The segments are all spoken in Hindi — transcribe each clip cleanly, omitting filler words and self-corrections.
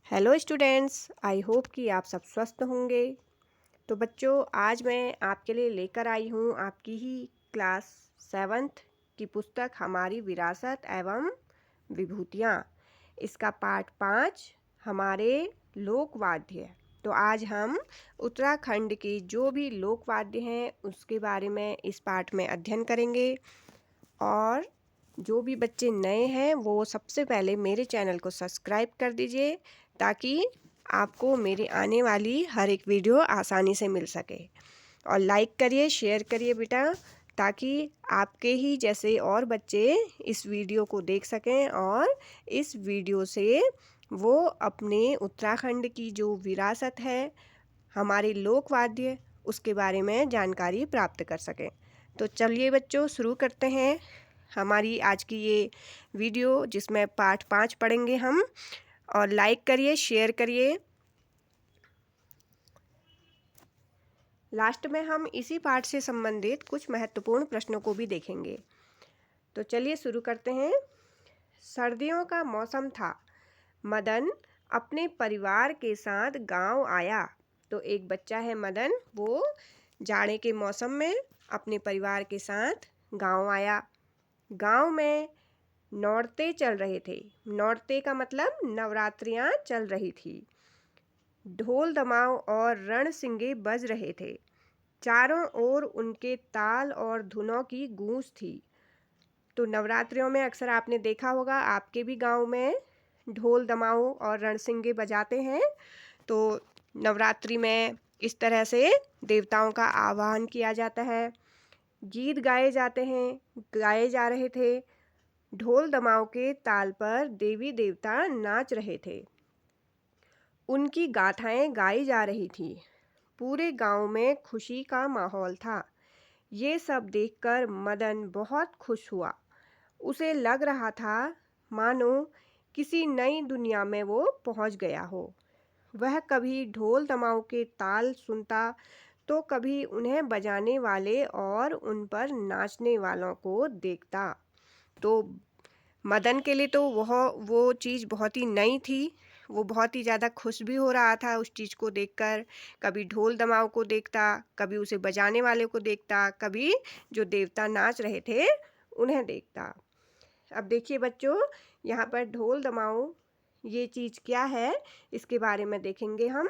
हेलो स्टूडेंट्स, आई होप कि आप सब स्वस्थ होंगे। तो बच्चों, आज मैं आपके लिए लेकर आई हूँ आपकी ही क्लास 7th की पुस्तक हमारी विरासत एवं विभूतियाँ। इसका पार्ट 5 हमारे लोकवाद्य। तो आज हम उत्तराखंड के जो भी लोकवाद्य हैं उसके बारे में इस पाठ में अध्ययन करेंगे। और जो भी बच्चे नए हैं वो सबसे पहले मेरे चैनल को सब्सक्राइब कर दीजिए ताकि आपको मेरी आने वाली हर एक वीडियो आसानी से मिल सके। और लाइक करिए, शेयर करिए बेटा, ताकि आपके ही जैसे और बच्चे इस वीडियो को देख सकें और इस वीडियो से वो अपने उत्तराखंड की जो विरासत है, हमारे लोकवाद्य, उसके बारे में जानकारी प्राप्त कर सकें। तो चलिए बच्चों, शुरू करते हैं हमारी आज की ये वीडियो जिसमें पार्ट 5 पढ़ेंगे हम। और लाइक करिए, शेयर करिए। लास्ट में हम इसी पाठ से संबंधित कुछ महत्वपूर्ण प्रश्नों को भी देखेंगे। तो चलिए शुरू करते हैं। सर्दियों का मौसम था। मदन अपने परिवार के साथ गांव आया। तो एक बच्चा है मदन, वो जाड़े के मौसम में अपने परिवार के साथ गांव आया। गांव में नौरते चल रहे थे। नौरते का मतलब नवरात्रियां चल रही थी। ढोल दमाव और रणसिंगे बज रहे थे। चारों ओर उनके ताल और धुनों की गूंज थी। तो नवरात्रियों में अक्सर आपने देखा होगा, आपके भी गांव में ढोल दमाव और रणसिंगे बजाते हैं। तो नवरात्रि में इस तरह से देवताओं का आवाहन किया जाता है, गीत गाए जाते हैं, गाए जा रहे थे। ढोल दमाव के ताल पर देवी देवता नाच रहे थे। उनकी गाथाएं गाई जा रही थी। पूरे गांव में खुशी का माहौल था। ये सब देखकर मदन बहुत खुश हुआ। उसे लग रहा था मानो किसी नई दुनिया में वो पहुंच गया हो। वह कभी ढोल दमाव के ताल सुनता तो कभी उन्हें बजाने वाले और उन पर नाचने वालों को देखता। तो मदन के लिए तो वो चीज़ बहुत ही नई थी। वो बहुत ही ज़्यादा खुश भी हो रहा था उस चीज़ को देखकर। कभी ढोल दमाव को देखता, कभी उसे बजाने वाले को देखता, कभी जो देवता नाच रहे थे उन्हें देखता। अब देखिए बच्चों, यहाँ पर ढोल दमाव ये चीज़ क्या है, इसके बारे में देखेंगे हम।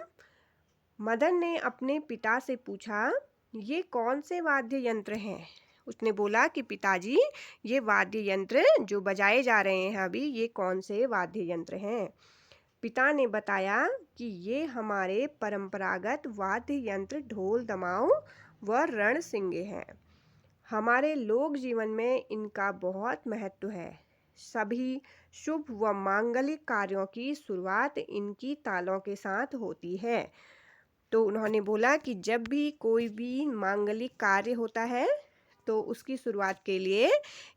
मदन ने अपने पिता से पूछा, ये कौन से वाद्य यंत्र हैं? उसने बोला कि पिताजी, ये वाद्य यंत्र जो बजाए जा रहे हैं अभी, ये कौन से वाद्य यंत्र हैं? पिता ने बताया कि ये हमारे परंपरागत वाद्य यंत्र ढोल दमाव व रणसिंगे हैं। हमारे लोक जीवन में इनका बहुत महत्व है। सभी शुभ व मांगलिक कार्यों की शुरुआत इनकी तालों के साथ होती है। तो उन्होंने बोला कि जब भी कोई भी मांगलिक कार्य होता है तो उसकी शुरुआत के लिए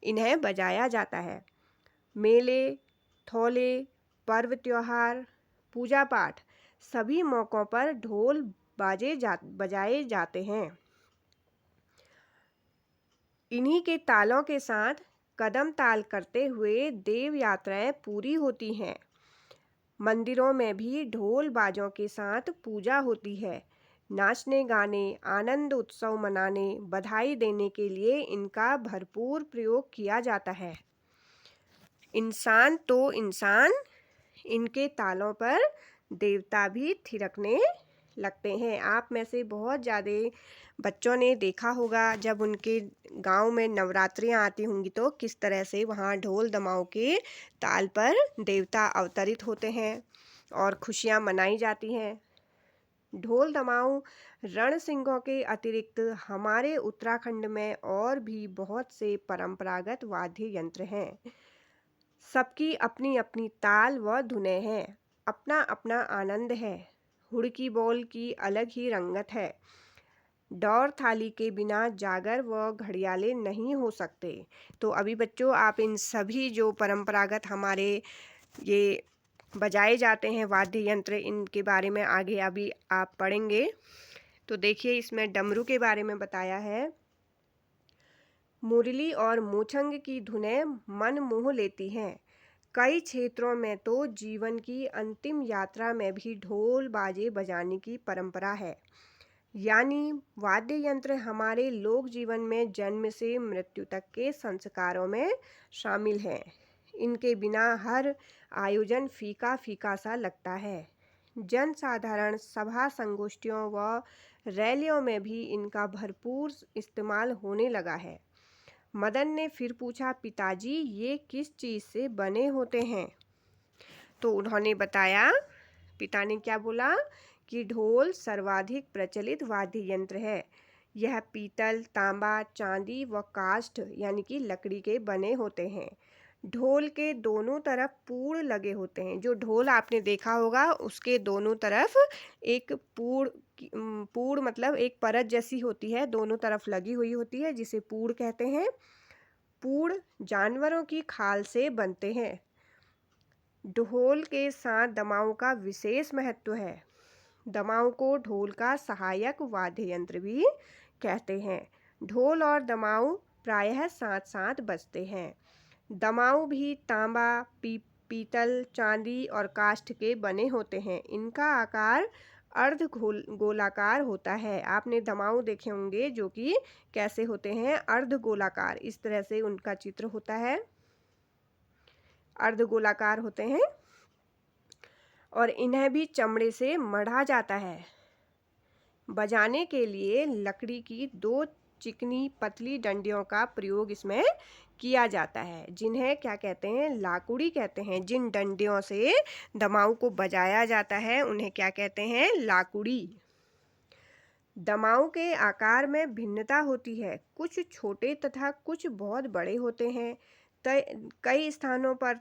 इन्हें बजाया जाता है। मेले, थौले, पर्व त्योहार, पूजा पाठ, सभी मौक़ों पर ढोल बजाए जाते हैं। इन्हीं के तालों के साथ कदम ताल करते हुए देव यात्राएं पूरी होती हैं। मंदिरों में भी ढोल बाजों के साथ पूजा होती है। नाचने गाने, आनंद उत्सव मनाने, बधाई देने के लिए इनका भरपूर प्रयोग किया जाता है। इंसान तो इंसान, इनके तालों पर देवता भी थिरकने लगते हैं। आप में से बहुत ज़्यादा बच्चों ने देखा होगा जब उनके गांव में नवरात्रियां आती होंगी तो किस तरह से वहां ढोल दमाव के ताल पर देवता अवतरित होते हैं और खुशियां मनाई जाती हैं। ढोल दमाव रणसिंगों के अतिरिक्त हमारे उत्तराखंड में और भी बहुत से परंपरागत वाद्य यंत्र हैं। सबकी अपनी अपनी ताल व धुनें हैं, अपना अपना आनंद है। हुड़की बोल की अलग ही रंगत है। दौर थाली के बिना जागर व घड़ियाले नहीं हो सकते। तो अभी बच्चों, आप इन सभी जो परंपरागत हमारे ये बजाए जाते हैं वाद्य यंत्र, इनके बारे में आगे अभी आप पढ़ेंगे। तो देखिए, इसमें डमरू के बारे में बताया है। मुरली और मूछंग की धुनें मन मोह लेती हैं। कई क्षेत्रों में तो जीवन की अंतिम यात्रा में भी ढोल बाजे बजाने की परंपरा है। यानी वाद्य यंत्र हमारे लोक जीवन में जन्म से मृत्यु तक के संस्कारों में शामिल हैं। इनके बिना हर आयोजन फीका फीका सा लगता है। जनसाधारण सभा संगोष्ठियों व रैलियों में भी इनका भरपूर इस्तेमाल होने लगा है। मदन ने फिर पूछा, पिताजी ये किस चीज़ से बने होते हैं? तो उन्होंने बताया, पिता ने क्या बोला कि ढोल सर्वाधिक प्रचलित वाद्य यंत्र है। यह पीतल, तांबा, चांदी व काष्ठ यानी कि लकड़ी के बने होते हैं। ढोल के दोनों तरफ पूड़ लगे होते हैं। जो ढोल आपने देखा होगा उसके दोनों तरफ एक पूड़ मतलब एक परत जैसी होती है, दोनों तरफ लगी हुई होती है, जिसे पूड़ कहते हैं। पूड़ जानवरों की खाल से बनते हैं। ढोल के साथ दमाऊ का विशेष महत्व है। दमाऊ को ढोल का सहायक वाद्य यंत्र भी कहते हैं। ढोल और दमाऊ प्रायः साथ साथ बजते हैं। दमाऊ भी तांबा, पीतल, चांदी और काष्ठ के बने होते हैं। इनका आकार अर्ध गोलाकार होता है। आपने दमाऊ देखे होंगे जो कि कैसे होते हैं, अर्ध गोलाकार, इस तरह से उनका चित्र होता है, अर्ध गोलाकार होते हैं। और इन्हें भी चमड़े से मढ़ा जाता है। बजाने के लिए लकड़ी की 2 चिकनी पतली डंडियों का प्रयोग इसमें किया जाता है, जिन्हें क्या कहते हैं, लाकुड़ी कहते हैं। जिन डंडियों से दमाऊ को बजाया जाता है उन्हें क्या कहते हैं, लाकुड़ी। दमाऊ के आकार में भिन्नता होती है, कुछ छोटे तथा कुछ बहुत बड़े होते हैं। कई स्थानों पर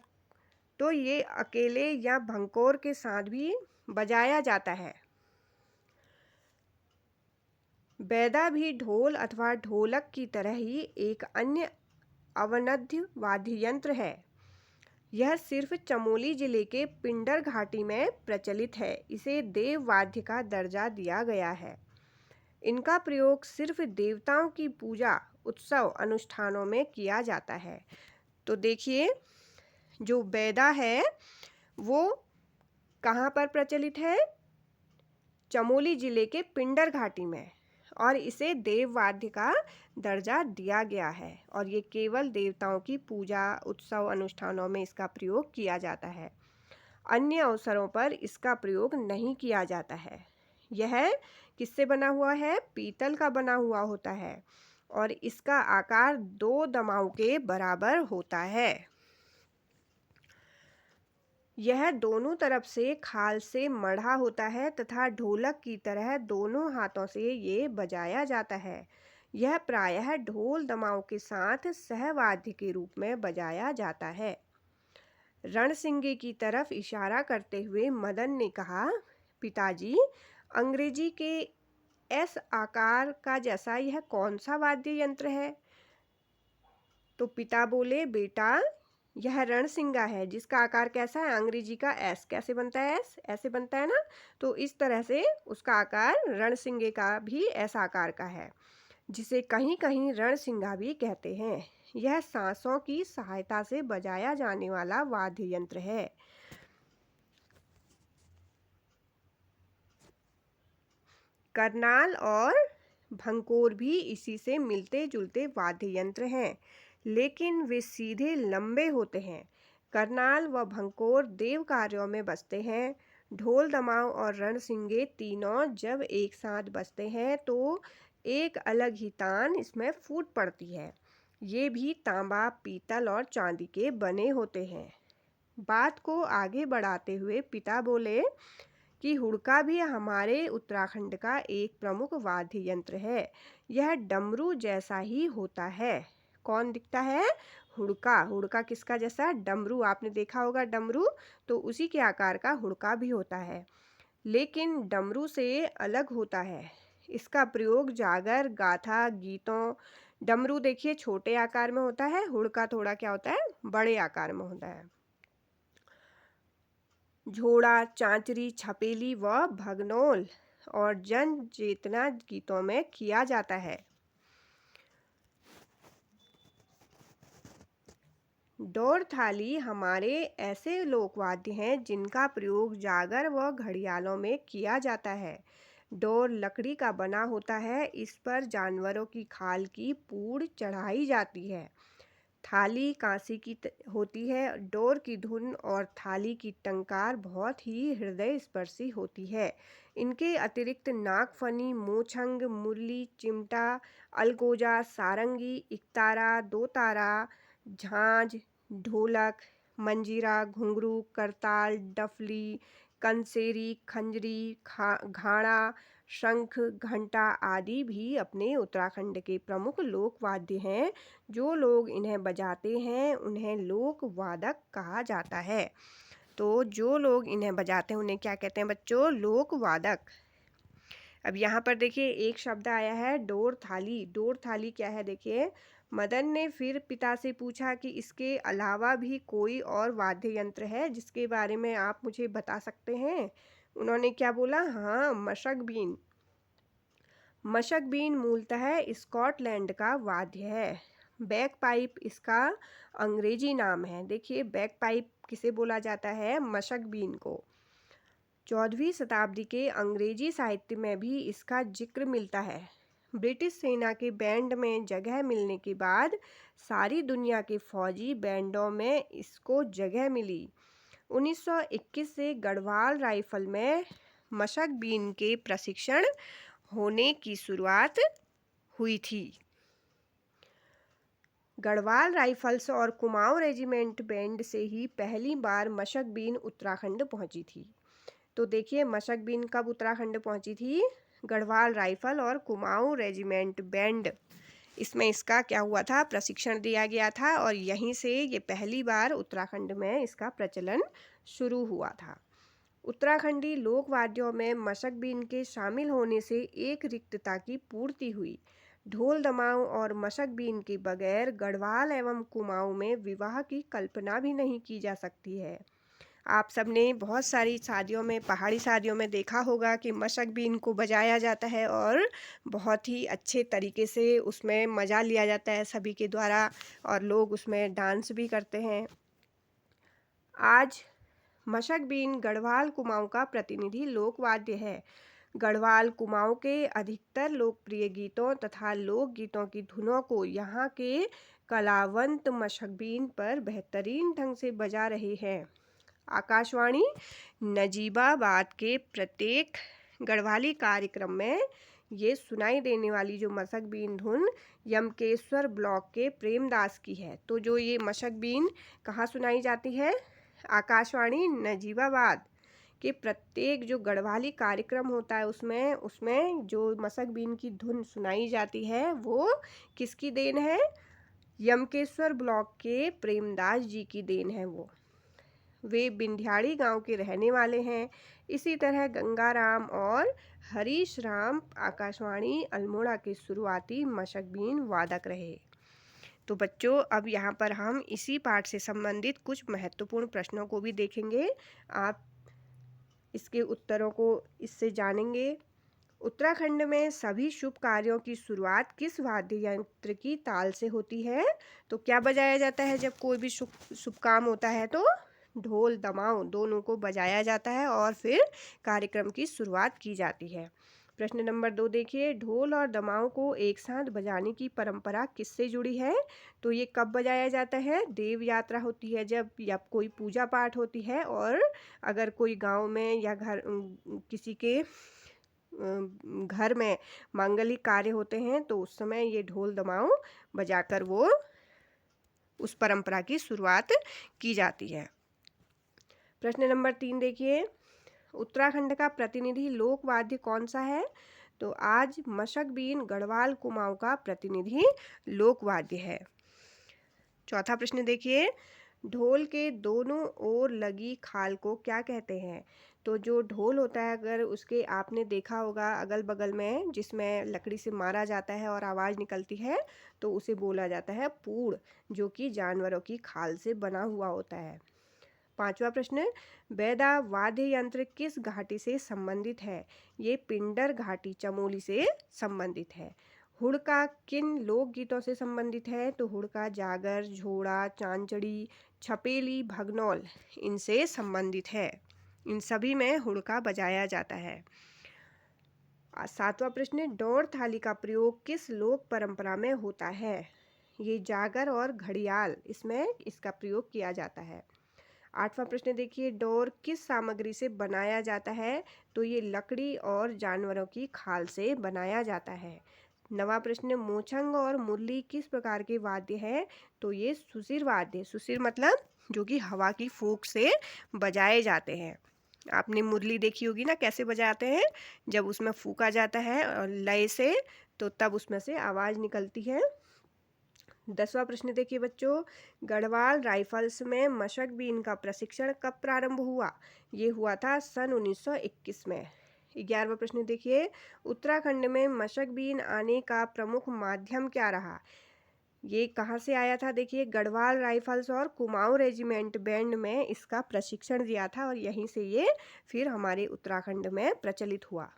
तो ये अकेले या भंकोर के साथ भी बजाया जाता है। बैदा भी ढोल अथवा ढोलक की तरह ही एक अन्य अवनद्य वाद्य यंत्र है। यह सिर्फ चमोली जिले के पिंडर घाटी में प्रचलित है। इसे देव वाद्य का दर्जा दिया गया है। इनका प्रयोग सिर्फ देवताओं की पूजा, उत्सव, अनुष्ठानों में किया जाता है। तो देखिए, जो बैदा है वो कहाँ पर प्रचलित है? चमोली जिले के पिंडर घाटी में, और इसे देव वाद्य का दर्जा दिया गया है। और ये केवल देवताओं की पूजा, उत्सव, अनुष्ठानों में इसका प्रयोग किया जाता है। अन्य अवसरों पर इसका प्रयोग नहीं किया जाता है। यह किससे बना हुआ है? पीतल का बना हुआ होता है और इसका आकार 2 दमाऊ के बराबर होता है। यह दोनों तरफ से खाल से मढ़ा होता है तथा ढोलक की तरह दोनों हाथों से ये बजाया जाता है। यह प्रायः ढोल दमाऊ के साथ सहवाद्य के रूप में बजाया जाता है। रणसिंगे की तरफ इशारा करते हुए मदन ने कहा, पिताजी अंग्रेजी के एस आकार का जैसा यह कौन सा वाद्य यंत्र है? तो पिता बोले, बेटा यह रणसिंगा है जिसका आकार कैसा है? अंग्रेजी का एस कैसे बनता है? एस ऐसे बनता है ना, तो इस तरह से उसका आकार रणसिंगे का भी एस आकार का है, जिसे कहीं कहीं रणसिंगा भी कहते हैं। यह सांसों की सहायता से बजाया जाने वाला वाद्य यंत्र है। करनाल और भंकोर भी इसी से मिलते जुलते वाद्य यंत्र हैं, लेकिन वे सीधे लंबे होते हैं। करनाल व भंकोर देव कार्यों में बजते हैं। ढोल, दमाऊ और रणसिंगे तीनों जब एक साथ बजते हैं तो एक अलग ही तान इसमें फूट पड़ती है। ये भी तांबा, पीतल और चांदी के बने होते हैं। बात को आगे बढ़ाते हुए पिता बोले कि हुड़का भी हमारे उत्तराखंड का एक प्रमुख वाद्य यंत्र है। यह डमरू जैसा ही होता है। कौन दिखता है? हुड़का। हुड़का किसका जैसा? डमरू। आपने देखा होगा डमरू, तो उसी के आकार का हुड़का भी होता है, लेकिन डमरू से अलग होता है। इसका प्रयोग जागर, गाथा, गीतों, डमरू देखिए छोटे आकार में होता है, हुड़का थोड़ा क्या होता है, बड़े आकार में होता है। झोड़ा, चांचरी, छपेली व भगनोल और जन चेतना गीतों में किया जाता है। डोर थाली हमारे ऐसे लोकवाद्य हैं जिनका प्रयोग जागर व घड़ियालों में किया जाता है। डोर लकड़ी का बना होता है, इस पर जानवरों की खाल की पूड़ चढ़ाई जाती है। थाली कांसे की होती है। डोर की धुन और थाली की टंकार बहुत ही हृदय स्पर्शी होती है। इनके अतिरिक्त नागफनी, मोछंग, मुरली, चिमटा, अलगोजा, सारंगी, इकतारा, दो तारा, झांझ, ढोलक, मंजीरा, घुंघरू, करताल, डफली, कंसेरी, खंजरी, घाड़ा, शंख, घंटा आदि भी अपने उत्तराखंड के प्रमुख लोक वाद्य हैं। जो लोग इन्हें बजाते हैं उन्हें लोक वादक कहा जाता है। तो जो लोग इन्हें बजाते हैं उन्हें क्या कहते हैं बच्चों? लोक वादक। अब यहाँ पर देखिए एक शब्द आया है डोर थाली। डोर थाली क्या है देखिए। मदन ने फिर पिता से पूछा कि इसके अलावा भी कोई और वाद्य यंत्र है जिसके बारे में आप मुझे बता सकते हैं? उन्होंने क्या बोला? हाँ, मशक बीन। मशक बीन मूलतः स्कॉटलैंड का वाद्य है। बैक पाइप इसका अंग्रेजी नाम है। देखिए बैक पाइप किसे बोला जाता है? मशक बीन को। 14वीं शताब्दी के अंग्रेजी साहित्य में भी इसका जिक्र मिलता है। ब्रिटिश सेना के बैंड में जगह मिलने के बाद सारी दुनिया के फौजी बैंडों में इसको जगह मिली। 1921 से गढ़वाल राइफल में मशक बीन के प्रशिक्षण होने की शुरुआत हुई थी। गढ़वाल राइफल्स और कुमाऊं रेजिमेंट बैंड से ही पहली बार मशक बीन उत्तराखंड पहुंची थी। तो देखिए मशक बीन कब उत्तराखंड पहुंची थी? गढ़वाल राइफल और कुमाऊं रेजिमेंट बैंड, इसमें इसका क्या हुआ था? प्रशिक्षण दिया गया था और यहीं से ये पहली बार उत्तराखंड में इसका प्रचलन शुरू हुआ था। उत्तराखंडी लोक वाद्यों में मशक बीन के शामिल होने से एक रिक्तता की पूर्ति हुई। ढोल दमाऊं और मशक बीन के बगैर गढ़वाल एवं कुमाऊं में विवाह की कल्पना भी नहीं की जा सकती है। आप सबने बहुत सारी शादियों में, पहाड़ी शादियों में देखा होगा कि मशक बीन को बजाया जाता है और बहुत ही अच्छे तरीके से उसमें मज़ा लिया जाता है सभी के द्वारा और लोग उसमें डांस भी करते हैं। आज मशक बीन गढ़वाल कुमाऊं का प्रतिनिधि लोकवाद्य है। गढ़वाल कुमाऊं के अधिकतर लोकप्रिय गीतों तथा लोकगीतों की धुनों को यहाँ के कलावंत मशक बीन पर बेहतरीन ढंग से बजा रहे हैं। आकाशवाणी नजीबाबाद के प्रत्येक गढ़वाली कार्यक्रम में ये सुनाई देने वाली जो मशक बीन धुन यमकेश्वर ब्लॉक के प्रेमदास की है। तो जो ये मशक बीन कहाँ सुनाई जाती है? आकाशवाणी नजीबाबाद के प्रत्येक जो गढ़वाली कार्यक्रम होता है उसमें जो मशक बीन की धुन सुनाई जाती है वो किसकी देन है? यमकेश्वर ब्लॉक के प्रेमदास जी की देन है। वे बिंध्याड़ी गांव के रहने वाले हैं। इसी तरह गंगाराम और हरीश राम आकाशवाणी अल्मोड़ा के शुरुआती मशक बीन वादक रहे। तो बच्चों अब यहाँ पर हम इसी पाठ से संबंधित कुछ महत्वपूर्ण प्रश्नों को भी देखेंगे। आप इसके उत्तरों को इससे जानेंगे। उत्तराखंड में सभी शुभ कार्यों की शुरुआत किस वाद्य यंत्र की ताल से होती है? तो क्या बजाया जाता है जब कोई भी शुभ काम होता है? तो ढोल दमाऊं दोनों को बजाया जाता है और फिर कार्यक्रम की शुरुआत की जाती है। प्रश्न नंबर 2 देखिए, ढोल और दमाऊं को एक साथ बजाने की परंपरा किससे जुड़ी है? तो ये कब बजाया जाता है? देव यात्रा होती है जब, या कोई पूजा पाठ होती है, और अगर कोई गांव में या किसी के घर में मांगलिक कार्य होते हैं तो उस समय ये ढोल दमाऊं बजाकर वो उस परंपरा की शुरुआत की जाती है। प्रश्न नंबर 3 देखिए, उत्तराखंड का प्रतिनिधि लोक वाद्य कौन सा है? तो आज मशक बीन गढ़वाल कुमाऊं का प्रतिनिधि लोक वाद्य है। चौथा प्रश्न देखिए, ढोल के दोनों ओर लगी खाल को क्या कहते हैं? तो जो ढोल होता है, अगर उसके आपने देखा होगा अगल बगल में जिसमें लकड़ी से मारा जाता है और आवाज़ निकलती है तो उसे बोला जाता है पूड़, जो कि जानवरों की खाल से बना हुआ होता है। पांचवा प्रश्न, बैदा वाद्य यंत्र किस घाटी से संबंधित है? ये पिंडर घाटी चमोली से संबंधित है। हुड़का किन लोकगीतों से संबंधित है? तो हुड़का जागर, झोड़ा, चांचड़ी, छपेली, भगनौल इनसे संबंधित है। इन सभी में हुड़का बजाया जाता है। 7वां प्रश्न, डोर थाली का प्रयोग किस लोक परंपरा में होता है? ये जागर और घड़ियाल इसमें इसका प्रयोग किया जाता है। 8वां प्रश्न देखिए, डोर किस सामग्री से बनाया जाता है? तो ये लकड़ी और जानवरों की खाल से बनाया जाता है। 9वां प्रश्न, मोचंग और मुरली किस प्रकार के वाद्य है? तो ये सुसिर वाद्य, सुसिर मतलब जो कि हवा की फूंक से बजाए जाते हैं। आपने मुरली देखी होगी ना, कैसे बजाते हैं? जब उसमें फूंका जाता है और लय से, तो तब उसमें से आवाज़ निकलती है। 10वां प्रश्न देखिए बच्चों, गढ़वाल राइफल्स में मशक बीन का प्रशिक्षण कब प्रारंभ हुआ? ये हुआ था सन 1921 में। 11वां प्रश्न देखिए, उत्तराखंड में मशक बीन आने का प्रमुख माध्यम क्या रहा? ये कहाँ से आया था? देखिए, गढ़वाल राइफल्स और कुमाऊं रेजिमेंट बैंड में इसका प्रशिक्षण दिया था और यहीं से ये फिर हमारे उत्तराखंड में प्रचलित हुआ।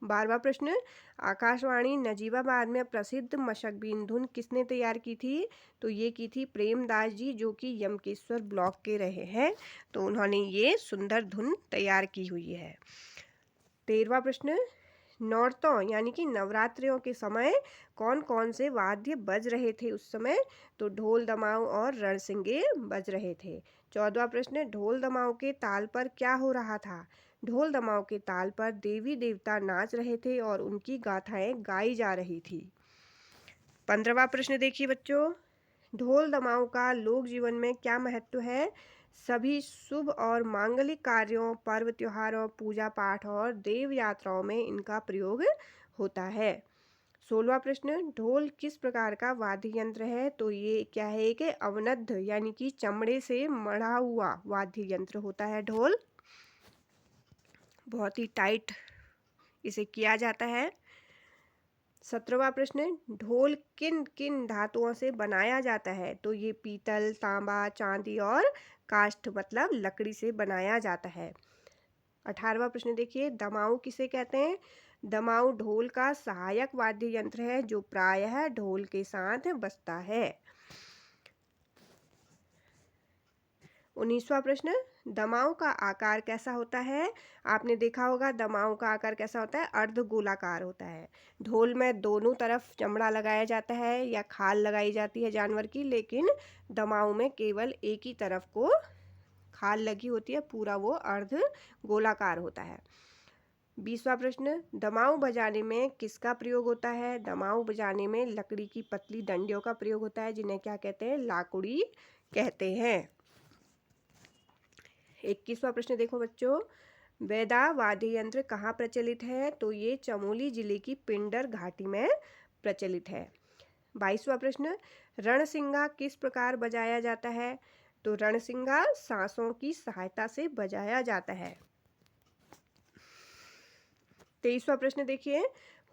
12वां प्रश्न, आकाशवाणी नजीबाबाद में प्रसिद्ध मशक बीन धुन किसने तैयार की थी? तो ये की थी प्रेमदास जी, जो कि यमकेश्वर ब्लॉक के रहे हैं, तो उन्होंने ये सुंदर धुन तैयार की हुई है। 13वां प्रश्न, नौरतों यानी कि नवरात्रियों के समय कौन कौन से वाद्य बज रहे थे उस समय? तो ढोल, दमाऊ और रणसिंगे बज रहे थे। 14वां प्रश्न, ढोल दमाऊ के ताल पर क्या हो रहा था? ढोल दमाऊ के ताल पर देवी देवता नाच रहे थे और उनकी गाथाएं गाई जा रही थी। 15वां प्रश्न देखिए बच्चों, ढोल दमाऊ का लोक जीवन में क्या महत्व है? सभी शुभ और मांगलिक कार्यों, पर्व त्योहारों, पूजा पाठ और देव यात्राओं में इनका प्रयोग होता है। 16वां प्रश्न, ढोल किस प्रकार का वाद्य यंत्र है? तो ये क्या है कि अवनद्ध यानी कि चमड़े से मढ़ा हुआ वाद्य यंत्र होता है ढोल। बहुत ही टाइट इसे किया जाता है। 17वां प्रश्न, ढोल किन किन धातुओं से बनाया जाता है? तो ये पीतल, तांबा, चांदी और काष्ठ मतलब लकड़ी से बनाया जाता है। 18वां प्रश्न देखिए, दमाऊ किसे कहते हैं? दमाऊ ढोल का सहायक वाद्य यंत्र है जो प्रायः ढोल के साथ बजता है। 19वां प्रश्न, दमाऊ का आकार कैसा होता है? आपने देखा होगा दमाऊ का आकार कैसा होता है? अर्ध गोलाकार होता है। ढोल में दोनों तरफ चमड़ा लगाया जाता है या खाल लगाई जाती है जानवर की, लेकिन दमाऊ में केवल एक ही तरफ को खाल लगी होती है, पूरा वो अर्ध गोलाकार होता है। 20वां प्रश्न, दमाऊ बजाने में किसका प्रयोग होता है? दमाऊ बजाने में लकड़ी की पतली डंडियों का प्रयोग होता है, जिन्हें क्या कहते हैं? लाकुड़ी कहते हैं। 21वां प्रश्न देखो बच्चों, वेदा वाद्य यंत्र कहाँ प्रचलित है? तो ये चमोली जिले की पिंडर घाटी में प्रचलित है। 22वां प्रश्न, रणसिंगा किस प्रकार बजाया जाता है? तो रणसिंगा सांसों की सहायता से बजाया जाता है। 23वां प्रश्न देखिए,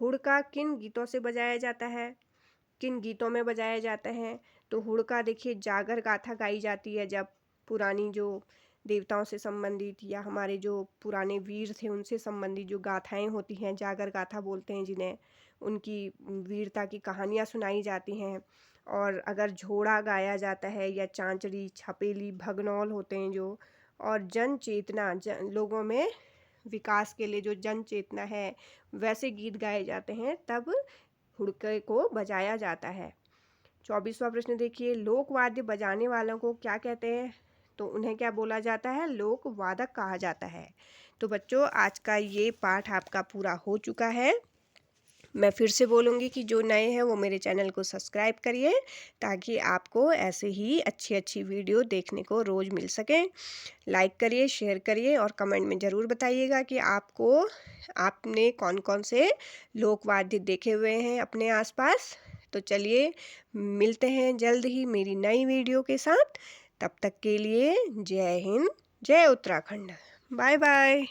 हुड़का किन गीतों से बजाया जाता है? किन गीतों में बजाया जाता है? तो हुड़का देखिए जागर गाथा गाई जाती है, जब पुरानी जो देवताओं से संबंधित या हमारे जो पुराने वीर थे उनसे संबंधित जो गाथाएं होती हैं, जागर गाथा बोलते हैं जिन्हें, उनकी वीरता की कहानियाँ सुनाई जाती हैं। और अगर झोड़ा गाया जाता है या चांचड़ी, छपेली, भगनौल होते हैं जो, और जन चेतना लोगों में विकास के लिए जो जन चेतना है वैसे गीत गाए जाते हैं, तब हुड़के को बजाया जाता है। 24वां प्रश्न देखिए, लोक वाद्य बजाने वालों को क्या कहते हैं? तो उन्हें क्या बोला जाता है? लोक वादक कहा जाता है। तो बच्चों, आज का ये पाठ आपका पूरा हो चुका है। मैं फिर से बोलूँगी कि जो नए हैं वो मेरे चैनल को सब्सक्राइब करिए, ताकि आपको ऐसे ही अच्छी अच्छी वीडियो देखने को रोज़ मिल सकें। लाइक करिए, शेयर करिए और कमेंट में ज़रूर बताइएगा कि आपने कौन कौन से लोक वाद्य देखे हुए हैं अपने आसपास। तो चलिए, मिलते हैं जल्द ही मेरी नई वीडियो के साथ। तब तक के लिए जय हिंद, जय उत्तराखंड। Bye bye.